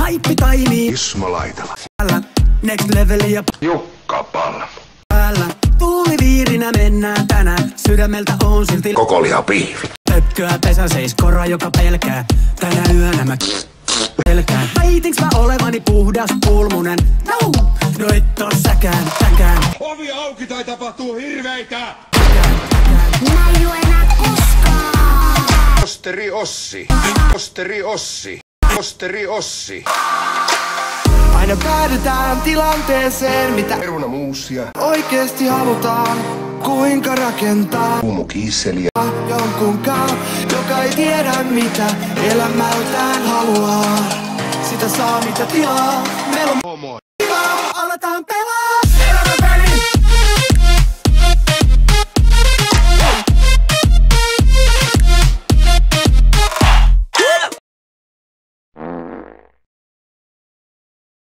Haippi taimii Ismo Laitala. next levelia Jukka Palmu. päällä. Tuuliviirinä mennään tänään. Sydämeltä on silti Kokolihapiivi. tökköä pesän seis kora joka pelkää. Tänä yönä mä pelkään. Väitinkö mä olevani puhdas pulmunen? No et oo säkään. Ovi auki tai tapahtuu hirveitä! Mä en juo enää koskaan. Posteri Ossi. Posteri Ossi. Posteri Ossi. Aina päädytään tilanteeseen, mitä Perunamuusia. oikeesti halutaan. Kuinka rakentaa Kuumukiisseliä. jonkunkaan, joka ei tiedä mitä elämältään haluaa. Sitä saa mitä tilaa. Meillä on Homo. Aletaan